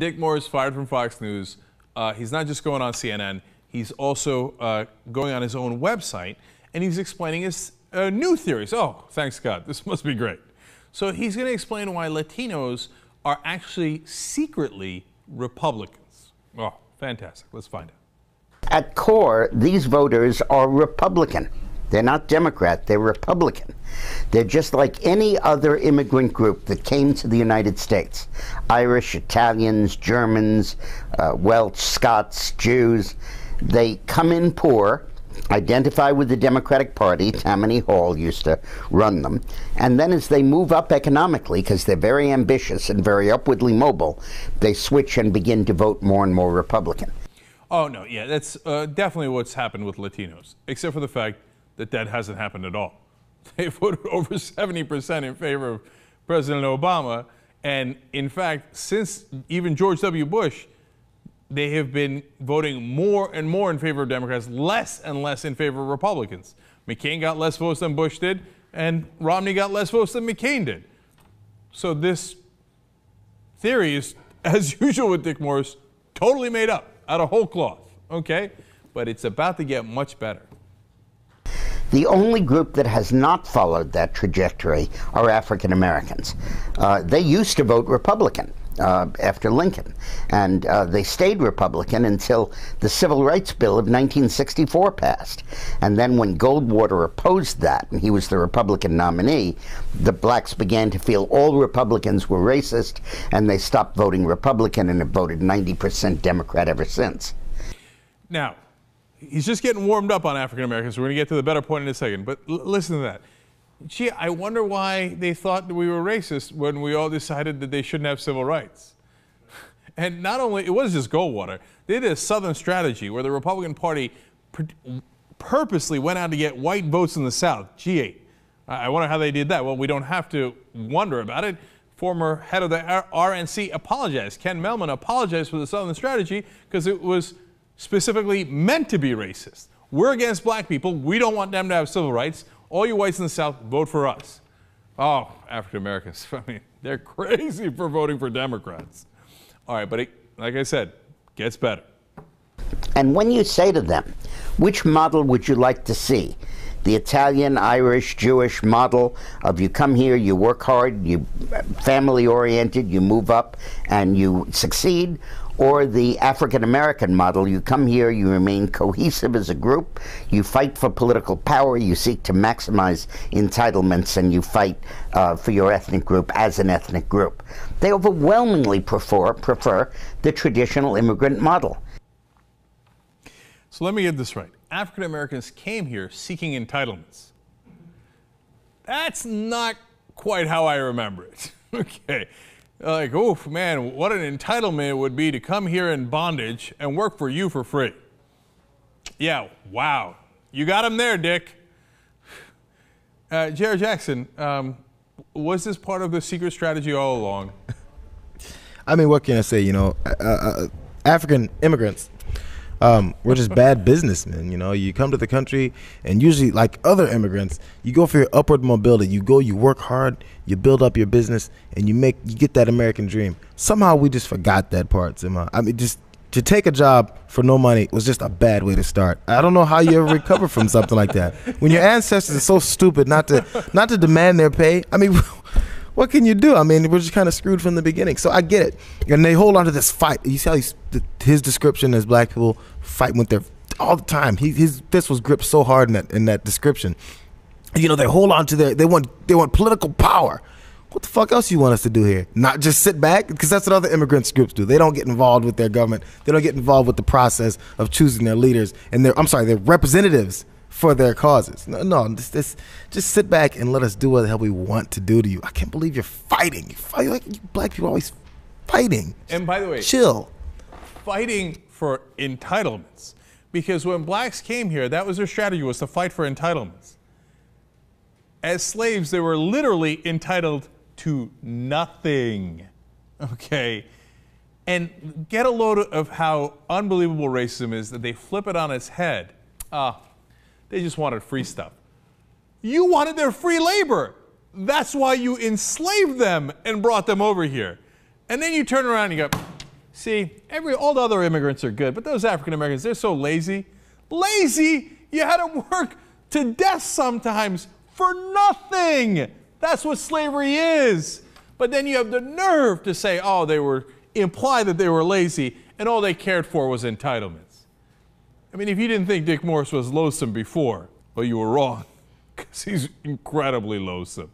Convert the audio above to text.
Dick Morris fired from Fox News. He's not just going on CNN. He's also going on his own website, and he's explaining his new theories. Oh, thanks God. This must be great. So he's going to explain why Latinos are actually secretly Republicans. Oh, fantastic. Let's find out. At core, these voters are Republican. They're not Democrat, they're Republican. They're just like any other immigrant group that came to the United States. Irish, Italians, Germans, Welsh, Scots, Jews. They come in poor, identify with the Democratic Party. Tammany Hall used to run them. And then as they move up economically, because they're very ambitious and very upwardly mobile, they switch and begin to vote more and more Republican. Oh, no, yeah, that's definitely what's happened with Latinos, except for the fact that hasn't happened at all. They voted over 70% in favor of President Obama, and in fact, since even George W. Bush, they have been voting more and more in favor of Democrats, less and less in favor of Republicans. McCain got less votes than Bush did, and Romney got less votes than McCain did. So this theory is, as usual with Dick Morris, totally made up, out of whole cloth, okay? But it's about to get much better. The only group that has not followed that trajectory are African Americans. They used to vote Republican after Lincoln, and they stayed Republican until the Civil Rights Bill of 1964 passed. And then when Goldwater opposed that, and he was the Republican nominee, the blacks began to feel all Republicans were racist, and they stopped voting Republican and have voted 90% Democrat ever since. Now, he's just getting warmed up on African Americans. We're going to get to the better point in a second. But listen to that. Gee, I wonder why they thought that we were racist when we all decided that they shouldn't have civil rights. And not only, it was just Goldwater. They did a Southern strategy where the Republican Party purposely went out to get white votes in the South. Gee, I wonder how they did that. Well, we don't have to wonder about it. Former head of the RNC apologized. Ken Mehlman apologized for the Southern strategy because it was specifically meant to be racist. We're against black people. We don't want them to have civil rights. All you whites in the South, vote for us. Oh, African Americans, I mean, they're crazy for voting for Democrats. All right, but it, like I said, gets better. And when you say to them, which model would you like to see? The Italian, Irish, Jewish model of you come here, you work hard, you family-oriented, you move up, and you succeed, or the African-American model, you come here, you remain cohesive as a group, you fight for political power, you seek to maximize entitlements, and you fight for your ethnic group as an ethnic group. They overwhelmingly prefer the traditional immigrant model. So let me get this right. African Americans came here seeking entitlements. That's not quite how I remember it. Okay. Like, oh man, what an entitlement it would be to come here in bondage and work for you for free. Yeah, wow. You got him there, Dick. J.R. Jackson, was this part of the secret strategy all along? I mean, what can I say? You know, African immigrants, we're just bad businessmen. You know, you come to the country, and usually, like other immigrants, you go for your upward mobility. You go, you work hard, you build up your business, and you get that American dream. Somehow we just forgot that part. I mean, just to take a job for no money was just a bad way to start. I don't know how you ever recover from something like that. When your ancestors are so stupid not to demand their pay. I mean, what can you do? I mean, we're just kind of screwed from the beginning. So I get it. And they hold on to this fight. You see how his description as black people fighting with their all the time. His fist was gripped so hard in that description. You know, they hold on to they want political power. What the fuck else you want us to do here? Not just sit back? Because that's what other immigrant groups do. They don't get involved with their government. They don't get involved with the process of choosing their leaders and their representatives for their causes. No, just sit back and let us do what the hell we want to do to you. I can't believe you're fighting. You fight like you black people are always fighting. And by the way, chill. Fighting for entitlements. Because when blacks came here, that was their strategy, was to fight for entitlements. As slaves, they were literally entitled to nothing. Okay? And get a load of how unbelievable racism is that they flip it on its head. They just wanted free stuff. You wanted their free labor. That's why you enslaved them and brought them over here. And then you turn around and you go, See, all the other immigrants are good, but those African Americans, they're so lazy. Lazy? You had to work to death sometimes for nothing. That's what slavery is. But then you have the nerve to say, oh, imply that they were lazy, and all they cared for was entitlements. I mean, if you didn't think Dick Morris was loathsome before, well, you were wrong, because he's incredibly loathsome.